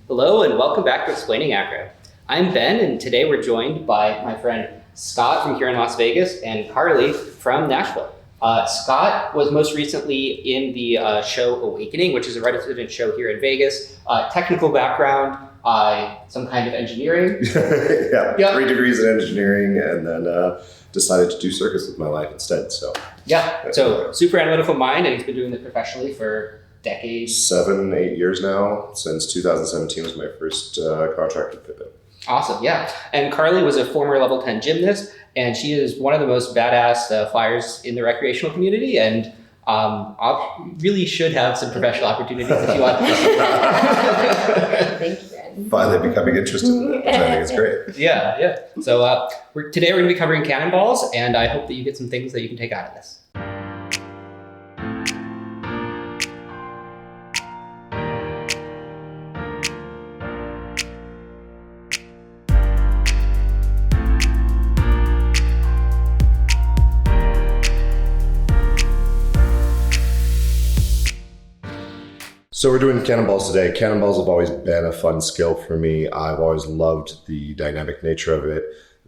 Hello and welcome back to Explaining Acro. I'm Ben, and today we're joined by my friend Scott from here in Las Vegas and Carly from Nashville. Scott was most recently in the show Awakening, which is a resident show here in Vegas. Technical background, some kind of engineering. Yeah, 3 degrees in engineering, and then decided to do circus with my life instead. So super analytical mind, and he's been doing it professionally for decades. 7-8 years now. Since 2017 was my first contract with Pippin. Awesome, yeah. And Carly was a former level 10 gymnast, and she is one of the most badass flyers in the recreational community, and really should have some professional opportunities if you want. Thank you, Ben. Finally becoming interested in it, which I think is great. Yeah. So today we're going to be covering cannonballs, and I hope that you get some things that you can take out of this. So we're doing cannonballs today. Cannonballs have always been a fun skill for me. I've always loved the dynamic nature of it,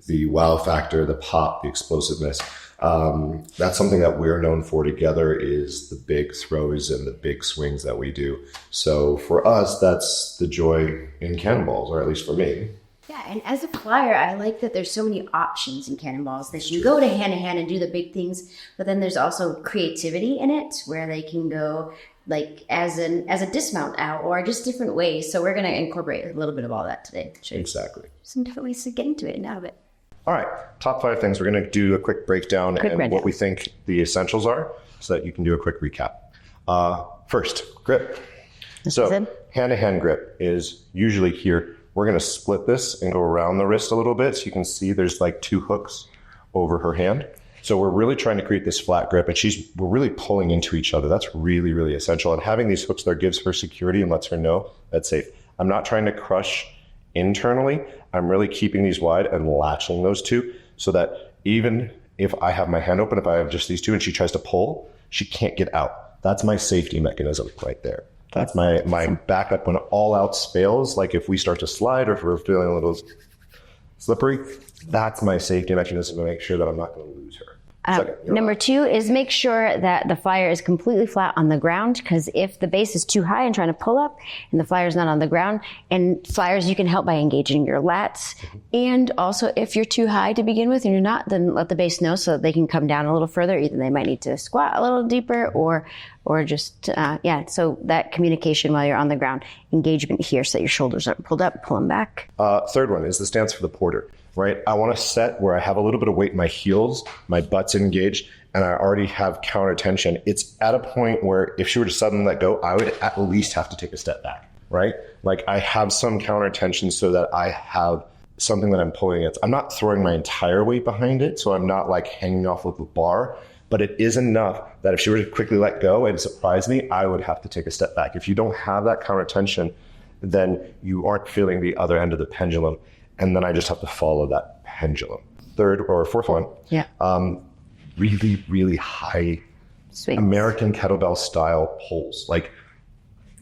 the wow factor, the pop, the explosiveness. That's something that we're known for together, is the big throws and the big swings that we do. So for us, that's the joy in cannonballs, or at least for me. Yeah, and as a flyer, I like that there's so many options in cannonballs. They can go to hand and do the big things, but then there's also creativity in it where they can go like as a dismount out or just different ways. So we're going to incorporate a little bit of all that today. Exactly. Some different ways to get into it and out of it. All right, top 5 things. We're going to do a quick breakdown what we think the essentials are so that you can do a quick recap. First, grip. So hand-to-hand grip is usually here. We're going to split this and go around the wrist a little bit so you can see there's like 2 hooks over her hand. So we're really trying to create this flat grip, and we're really pulling into each other. That's really, really essential. And having these hooks there gives her security and lets her know that's safe. I'm not trying to crush internally. I'm really keeping these wide and latching those 2 so that even if I have my hand open, if I have just these 2 and she tries to pull, she can't get out. That's my safety mechanism right there. That's my backup when all else fails. Like if we start to slide or if we're feeling a little slippery, that's my safety mechanism to make sure that I'm not going to lose her. Number 2 is make sure that the flyer is completely flat on the ground, because if the base is too high and trying to pull up and the flyer is not on the ground, and flyers you can help by engaging your lats. And also if you're too high to begin with and you're not, then let the base know so that they can come down a little further. Either they might need to squat a little deeper or just, so that communication while you're on the ground, engagement here so that your shoulders aren't pulled up, pull them back. Third one is the stance for the porter, right? I want to set where I have a little bit of weight in my heels, my butt's engaged, and I already have counter tension. It's at a point where if she were to suddenly let go, I would at least have to take a step back, right? Like I have some counter tension so that I have something that I'm pulling against. I'm not throwing my entire weight behind it, so I'm not like hanging off with the bar, but it is enough that if she were to quickly let go and surprise me, I would have to take a step back. If you don't have that counter tension, then you aren't feeling the other end of the pendulum. And then I just have to follow that pendulum. Third or fourth one, really, really high swing. American kettlebell style pulls. Like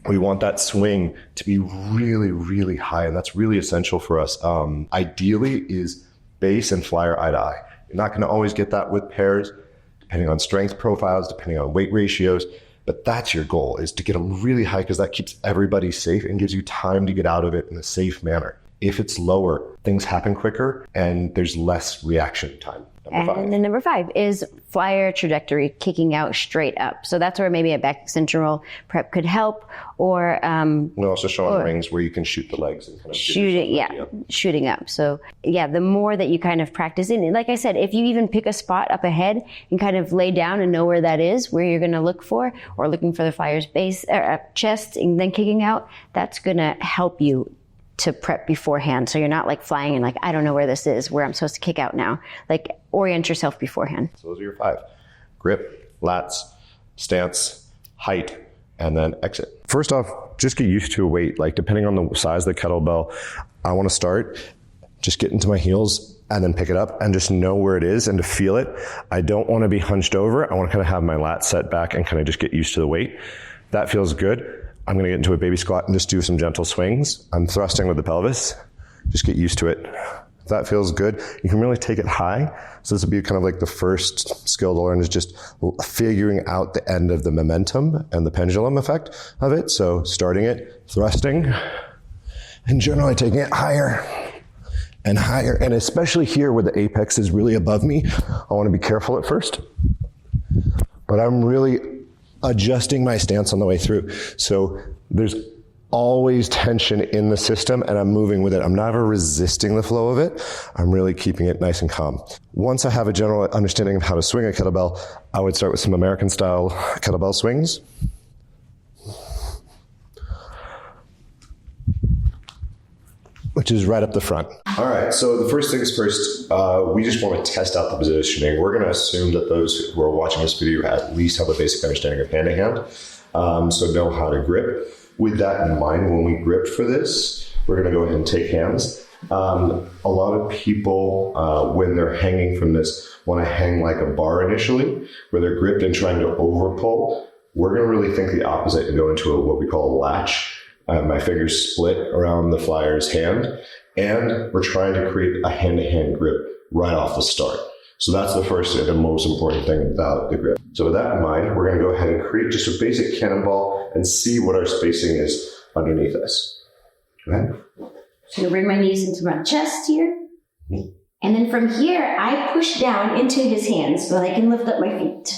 we want that swing to be really, really high, and that's really essential for us. Ideally is base and flyer eye to eye. You're not going to always get that with pairs, depending on strength profiles, depending on weight ratios, but that's your goal, is to get them really high because that keeps everybody safe and gives you time to get out of it in a safe manner. If it's lower, things happen quicker and there's less reaction time. And then number 5 is flyer trajectory, kicking out straight up. So that's where maybe a back extension roll prep could help. Or we'll also show on rings where you can shoot the legs and kind of shooting up. So the more that you kind of practice it, and like I said, if you even pick a spot up ahead and kind of lay down and know where that is, where you're going to look for, or looking for the flyer's base or chest and then kicking out, that's going to help you to prep beforehand. So you're not like flying and like, I don't know where this is, where I'm supposed to kick out now. Like orient yourself beforehand. So those are your 5. Grip, lats, stance, height, and then exit. First off, just get used to a weight. Like depending on the size of the kettlebell, I want to start, just get into my heels and then pick it up and just know where it is and to feel it. I don't want to be hunched over. I want to kind of have my lats set back and kind of just get used to the weight. That feels good. I'm going to get into a baby squat and just do some gentle swings. I'm thrusting with the pelvis. Just get used to it. If that feels good, you can really take it high. So this would be kind of like the first skill to learn, is just figuring out the end of the momentum and the pendulum effect of it. So starting it, thrusting, and generally taking it higher and higher. And especially here where the apex is really above me, I want to be careful at first. But I'm really adjusting my stance on the way through. So there's always tension in the system, and I'm moving with it. I'm never resisting the flow of it. I'm really keeping it nice and calm. Once I have a general understanding of how to swing a kettlebell, I would start with some American style kettlebell swings. Which is right up the front. All right, so the first things first, we just want to test out the positioning. We're gonna assume that those who are watching this video at least have a basic understanding of hand-to-hand, so know how to grip. With that in mind, when we grip for this, we're gonna go ahead and take hands. A lot of people, when they're hanging from this, wanna hang like a bar initially, where they're gripped and trying to over-pull. We're gonna really think the opposite and go into what we call a latch. My fingers split around the flyer's hand, and we're trying to create a hand-to-hand grip right off the start. So that's the first and the most important thing about the grip. So with that in mind, we're going to go ahead and create just a basic cannonball and see what our spacing is underneath us. Go ahead. So I'm gonna bring my knees into my chest here. And then from here, I push down into his hands so that I can lift up my feet.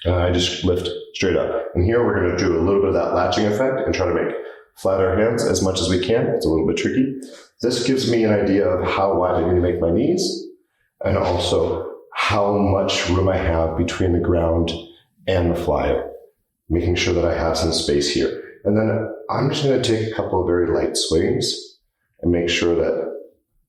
I just lift straight up. And here we're going to do a little bit of that latching effect and try to make flat our hands as much as we can. It's a little bit tricky. This gives me an idea of how wide I need to make my knees, and also how much room I have between the ground and the flyer, making sure that I have some space here. And then I'm just going to take a couple of very light swings and make sure that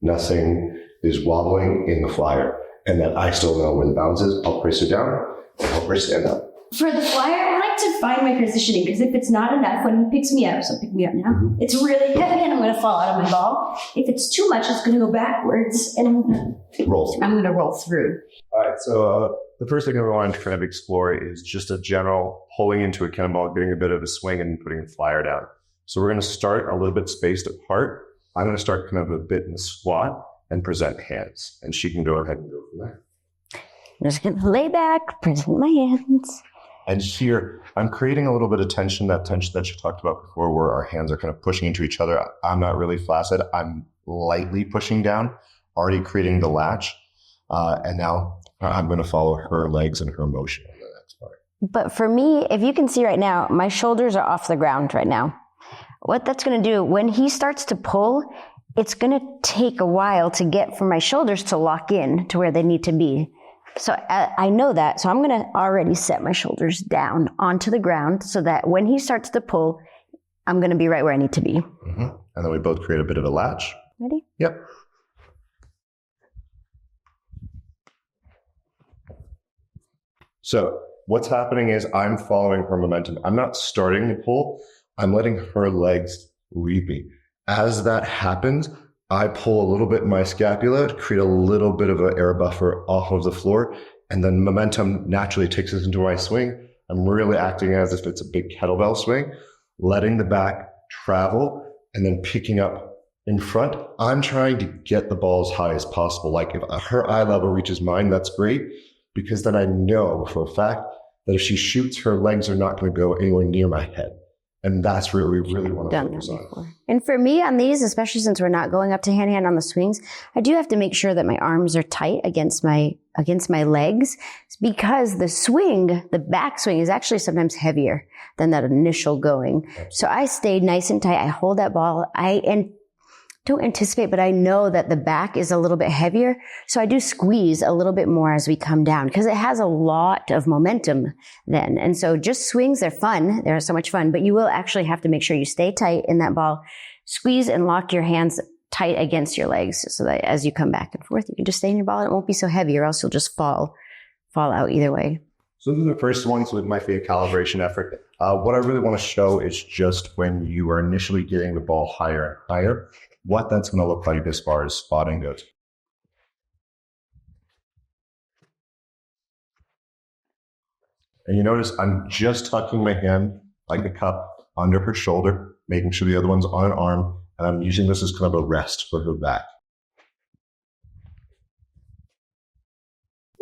nothing is wobbling in the flyer, and that I still know where the bounce is. I'll brace her down and help her stand up. For the flyer, I like to find my positioning, because if it's not enough, when he picks me up, so pick me up now, it's really heavy and I'm going to fall out of my ball. If it's too much, it's going to go backwards and I'm going to roll through. All right, so the first thing we want to kind of explore is just a general pulling into a cannonball, getting a bit of a swing and putting the flyer down. So we're going to start a little bit spaced apart. I'm going to start kind of a bit in the squat and present hands, and she can go ahead and go from there. I'm just going to lay back, present my hands. And here, I'm creating a little bit of tension that you talked about before, where our hands are kind of pushing into each other. I'm not really flaccid. I'm lightly pushing down, already creating the latch. And now I'm going to follow her legs and her motion in the next part. But for me, if you can see right now, my shoulders are off the ground right now. What that's going to do, when he starts to pull, it's going to take a while to get from my shoulders to lock in to where they need to be. So I know that. So I'm going to already set my shoulders down onto the ground so that when he starts to pull, I'm going to be right where I need to be. Mm-hmm. And then we both create a bit of a latch. Ready? Yep. So what's happening is I'm following her momentum. I'm not starting the pull. I'm letting her legs lead me. As that happens, I pull a little bit in my scapula to create a little bit of an air buffer off of the floor, and then momentum naturally takes us into my swing. I'm really acting as if it's a big kettlebell swing, letting the back travel and then picking up in front. I'm trying to get the ball as high as possible. Like if her eye level reaches mine, that's great, because then I know for a fact that if she shoots, her legs are not going to go anywhere near my head. And that's where we really want to focus on. And for me on these, especially since we're not going up to hand-to-hand on the swings, I do have to make sure that my arms are tight against my legs, because the swing, the back swing, is actually sometimes heavier than that initial going. Absolutely. So I stay nice and tight. I hold that ball. I don't anticipate, but I know that the back is a little bit heavier. So I do squeeze a little bit more as we come down, because it has a lot of momentum then. And so just swings, they're fun. They're so much fun, but you will actually have to make sure you stay tight in that ball, squeeze and lock your hands tight against your legs so that as you come back and forth, you can just stay in your ball and it won't be so heavy, or else you'll just fall out either way. So these are the first ones with my feet calibration effort. What I really want to show is just when you are initially getting the ball higher and higher, what that's going to look like as far as spotting goes. And you notice I'm just tucking my hand like a cup under her shoulder, making sure the other one's on an arm. And I'm using this as kind of a rest for her back.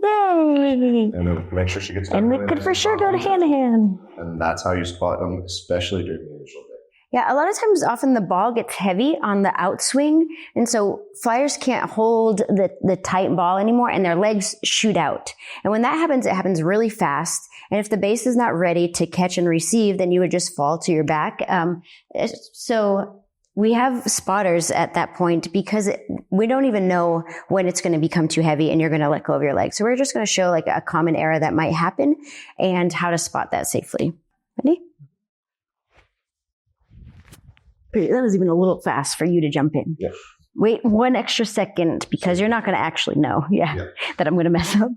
Yay! And then make sure she gets down. And it could for sure go to hand to hand. And that's how you spot them, especially during the initial day. Yeah, a lot of times often the ball gets heavy on the outswing. And so flyers can't hold the tight ball anymore and their legs shoot out. And when that happens, it happens really fast. And if the base is not ready to catch and receive, then you would just fall to your back. So we have spotters at that point because we don't even know when it's going to become too heavy and you're going to let go of your leg. So we're just going to show like a common error that might happen and how to spot that safely. Ready? That was even a little fast for you to jump in. Yeah. Wait 1 extra second because you're not going to actually know, that I'm going to mess up.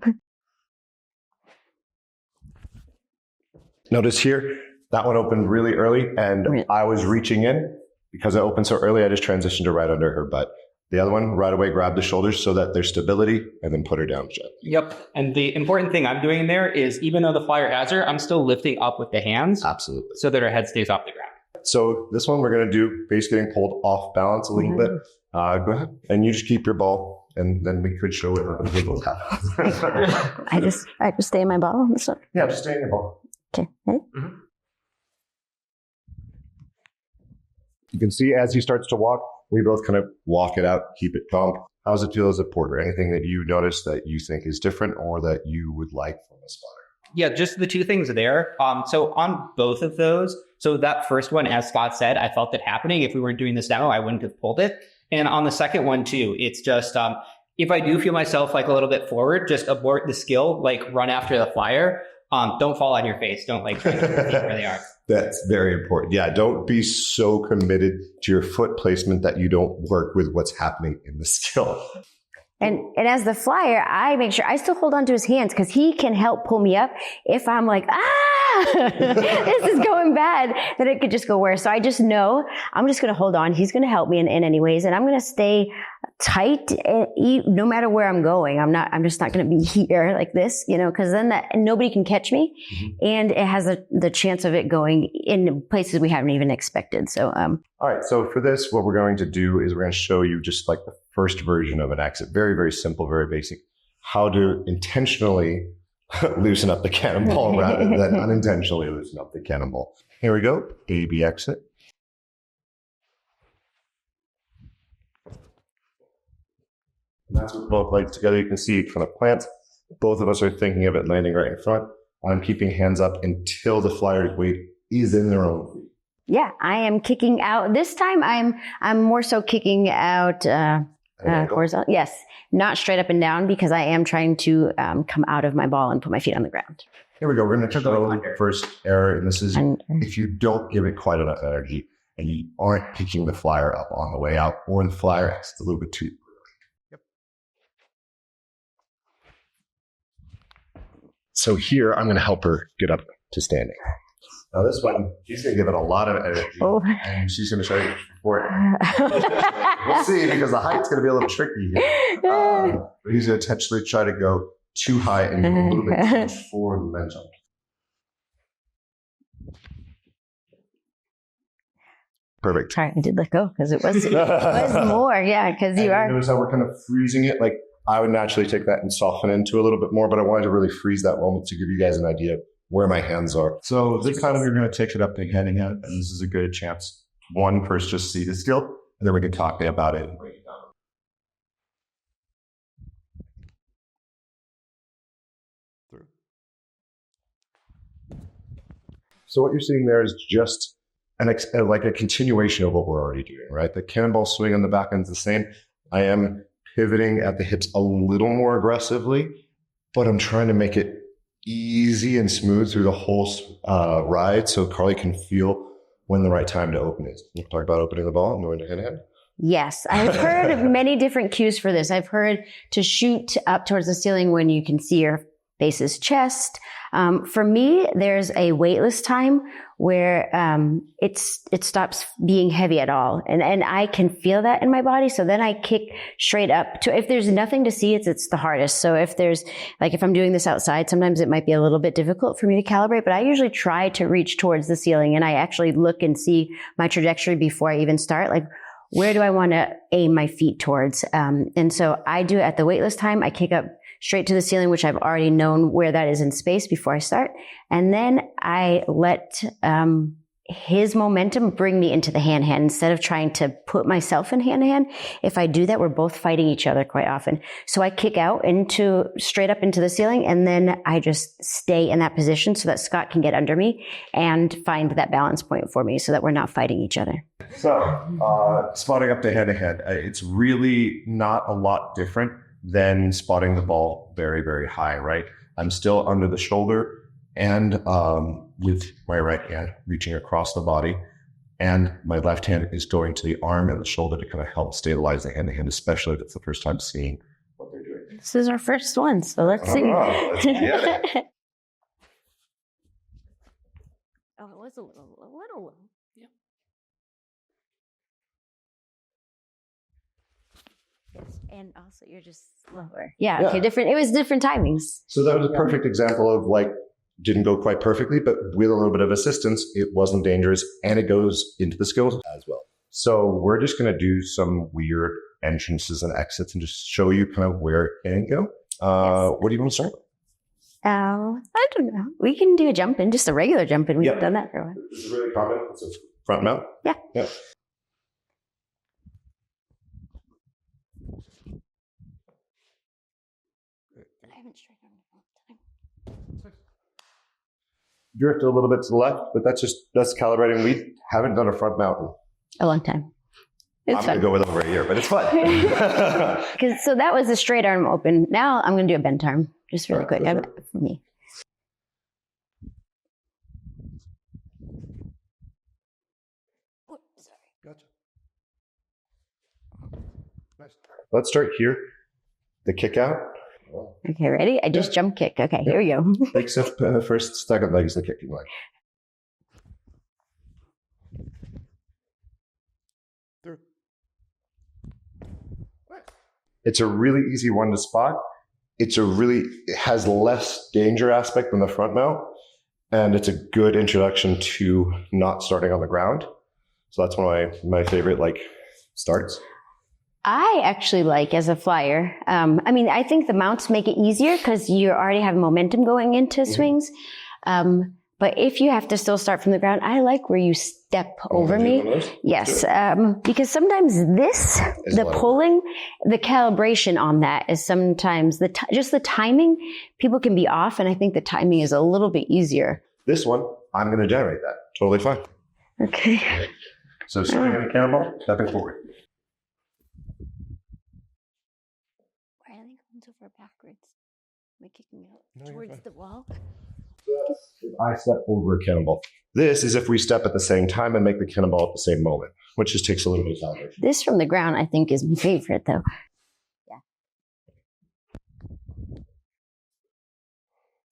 Notice here, that one opened really early and I was reaching in. Because it opened so early, I just transitioned her right under her butt. The other one, right away, grabbed the shoulders so that there's stability and then put her down gently. Yep. And the important thing I'm doing there is even though the flyer has her, I'm still lifting up with the hands. Absolutely. So that her head stays off the ground. So this one, we're going to do base getting pulled off balance a little bit. Go ahead. And you just keep your ball and then we could show it. I just stay in my ball. Yeah, just stay in your ball. Okay. Ready? Mm-hmm. You can see as he starts to walk, we both kind of walk it out, keep it calm. How does it feel as a porter? Anything that you notice that you think is different or that you would like from a spotter? Yeah, just the two things there. So on both of those, so that first one, as Scott said, I felt it happening. If we weren't doing this demo, I wouldn't have pulled it. And on the second one too, it's just, if I do feel myself like a little bit forward, just abort the skill, like run after the flyer. Don't fall on your face. Don't like try to see where they are. That's very important. Yeah, don't be so committed to your foot placement that you don't work with what's happening in the skill. And as the flyer, I make sure I still hold on to his hands because he can help pull me up. If I'm like, this is going bad, then it could just go worse. So I just know I'm just going to hold on. He's going to help me in anyways. And I'm going to stay tight no matter where I'm going. I'm just not going to be here like this, because then nobody can catch me. Mm-hmm. And it has the chance of it going in places we haven't even expected. So, all right. So for this, what we're going to do is we're going to show you just like the first version of an exit. Very, very simple, very basic. How to intentionally loosen up the cannonball rather than unintentionally loosen up the cannonball. Here we go. AB exit. And that's what both legs together. You can see from the plant, both of us are thinking of it landing right in front. I'm keeping hands up until the flyer's weight is in their own feet. Yeah, I am kicking out. This time I'm more so kicking out horizontal. Yes, not straight up and down because I am trying to come out of my ball and put my feet on the ground. Here we go. We're going to show the first error. And this is if you don't give it quite enough energy and you aren't picking the flyer up on the way out or the flyer is a little bit too. Yep. So here I'm going to help her get up to standing. Now this one, she's going to give it a lot of energy, and she's going to try to for it. We'll see, because the height's going to be a little tricky here. But he's going to intentionally try to go too high and a little bit too much forward and then jump. Perfect. Sorry, I did let go because it was more. Yeah, because you are. Notice how we're kind of freezing it. Like I would naturally take that and soften into a little bit more, but I wanted to really freeze that moment to give you guys an idea of where my hands are. So this time you're going to take it up big heading out, and this is a good chance. One, first just see the skill, and then we can talk about it and break it down. So what you're seeing there is just like a continuation of what we're already doing, right? The cannonball swing on the back end is the same. I am pivoting at the hips a little more aggressively, but I'm trying to make it easy and smooth through the whole ride so Carly can feel when the right time to open is. You talk about opening the ball and going to hand-to-hand. Yes, I've heard many different cues for this. I've heard to shoot up towards the ceiling when you can see your base's chest. For me, there's a weightless time where it stops being heavy at all, and I can feel that in my body. So then I kick straight up to. If there's nothing to see, it's the hardest. So if I'm doing this outside, sometimes it might be a little bit difficult for me to calibrate. But I usually try to reach towards the ceiling, and I actually look and see my trajectory before I even start. Like, where do I want to aim my feet towards? And so I do it at the weightless time. I kick up straight to the ceiling, which I've already known where that is in space before I start. And then I let his momentum bring me into the hand-to-hand instead of trying to put myself in hand-to-hand. If I do that, we're both fighting each other quite often. So I kick out straight up into the ceiling, and then I just stay in that position so that Scott can get under me and find that balance point for me so that we're not fighting each other. So, spotting up to hand-to-hand, it's really not a lot different than spotting the ball very, very high, right? I'm still under the shoulder and with my right hand reaching across the body, and my left hand is going to the arm and the shoulder to kind of help stabilize the hand-to-hand, especially if it's the first time seeing what they're doing. This is our first one, so let's see. Let's get it. Oh, it was a little low. Yeah. Yes, and also you're just slower. Yeah, okay, different. It was different timings. So that was a perfect example of like, didn't go quite perfectly, but with a little bit of assistance, it wasn't dangerous, and it goes into the skills as well. So we're just going to do some weird entrances and exits and just show you kind of where it can go. Yes. What do you want to start with? I don't know. We can do a jump in, just a regular jump in. We've done that for a while. This is really common. It's a front mount. Yeah. I haven't straightened on the whole time. Drift a little bit to the left, but that's calibrating. We haven't done a front mount in A long time. It's I'm fun. going to go with over a year, but it's fun. So that was a straight arm open. Now I'm going to do a bent arm, just really quick for me. Oh, sorry. Gotcha. Nice. Let's start here. The kick out. Okay, ready? I just jump kick. Okay, here we go. Big step first, second leg is the kicking leg. Through. It's a really easy one to spot. It has less danger aspect than the front mount, and it's a good introduction to not starting on the ground. So that's one of my favorite starts. I actually like as a flyer. I think the mounts make it easier because you already have momentum going into swings. But if you have to still start from the ground, I like where you step over me. Yes, because sometimes pulling, the calibration on that is sometimes just the timing. People can be off, and I think the timing is a little bit easier. This one, I'm going to generate that. Totally fine. Okay. So starting in a cannonball, stepping forward. Why are they going so far backwards? Am I kicking out towards the wall? I step over a cannonball. This is if we step at the same time and make the cannonball at the same moment, which just takes a little bit of calibration. This from the ground, I think, is my favorite, though. Yeah.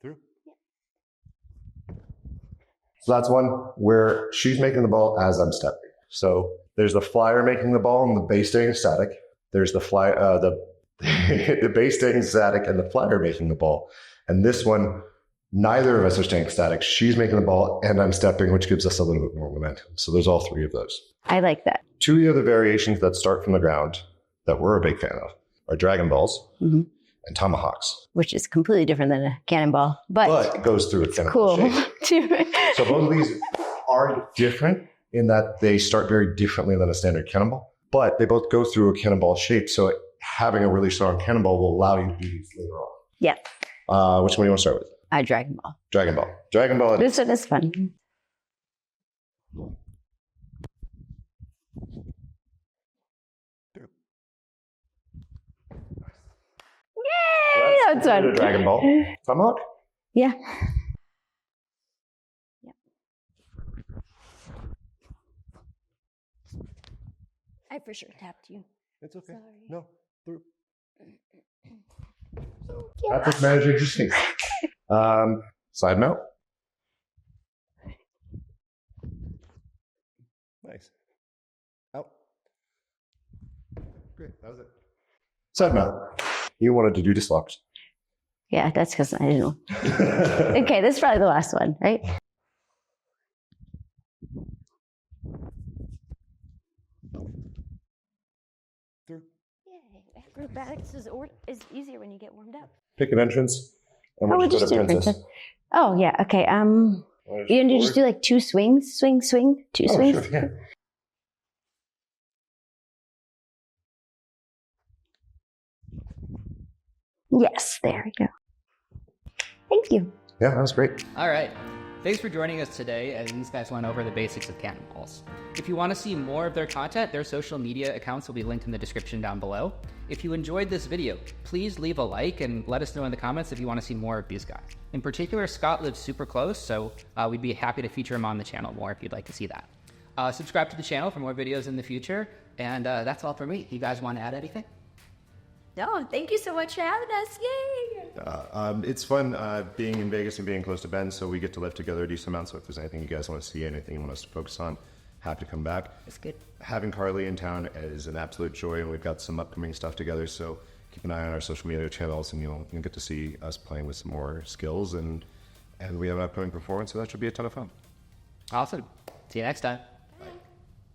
Through. Yeah. So that's one where she's making the ball as I'm stepping. So there's the flyer making the ball and the base staying static. There's the the base staying static and the flyer making the ball. And this one, neither of us are staying static. She's making the ball and I'm stepping, which gives us a little bit more momentum. So there's all three of those. I like that. Two of the other variations that start from the ground that we're a big fan of are Dragon Balls and Tomahawks. Which is completely different than a cannonball. But it goes through a cannonball shape. So both of these are different in that they start very differently than a standard cannonball, but they both go through a cannonball shape. So having a really strong cannonball will allow you to do these later on. Yeah. Which one do you want to start with? Dragon Ball. Dragon Ball. Dragon Ball. This one is fun. Yay! That's fun. Dragon Ball. Tomahawk? Yeah. I for sure tapped you. It's okay. Sorry. No. Through. That's what's managing your space. Side mount. Nice. Out. Great, that was it. Side mount. You wanted to do dislocks. Yeah, that's because I didn't know. Okay, this is probably the last one, right? Through. Yay. Acrobatics is easier when you get warmed up. Pick an entrance. And we'll just do princess. Oh, yeah. Okay. You can just do like 2 swings, swing, swing, 2 swings. Sure, yeah. Yes, there we go. Thank you. Yeah, that was great. All right. Thanks for joining us today as these guys went over the basics of cannonballs. If you want to see more of their content, their social media accounts will be linked in the description down below. If you enjoyed this video, please leave a like and let us know in the comments if you want to see more of these guys. In particular, Scott lives super close, so we'd be happy to feature him on the channel more if you'd like to see that. Subscribe to the channel for more videos in the future, and that's all for me. You guys want to add anything? No, thank you so much for having us. Yay! It's fun being in Vegas and being close to Ben, so we get to live together a decent amount. So if there's anything you guys want to see, anything you want us to focus on, happy to come back. That's good. Having Carly in town is an absolute joy, and we've got some upcoming stuff together. So keep an eye on our social media channels, and you'll get to see us playing with some more skills. And we have an upcoming performance, so that should be a ton of fun. Awesome. See you next time.